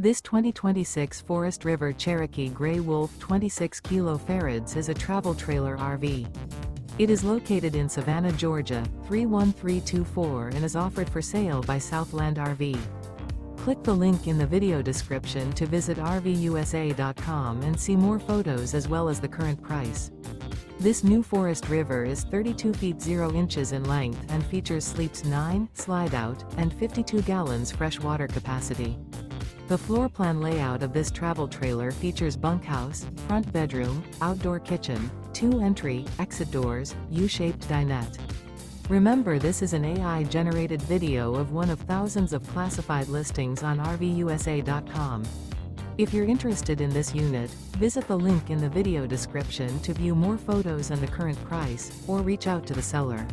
This 2026 Forest River Cherokee Grey Wolf 26 kFarads is a travel trailer RV. It is located in Savannah, Georgia, 31324 and is offered for sale by Southland RV. Click the link in the video description to visit RVUSA.com and see more photos as well as the current price. This new Forest River is 32 feet 0 inches in length and features sleeps 9, slide-out, and 52 gallons fresh water capacity. The floor plan layout of this travel trailer features bunkhouse, front bedroom, outdoor kitchen, 2 entry, exit doors, U-shaped dinette. Remember, this is an AI-generated video of one of thousands of classified listings on RVUSA.com. If you're interested in this unit, visit the link in the video description to view more photos and the current price, or reach out to the seller.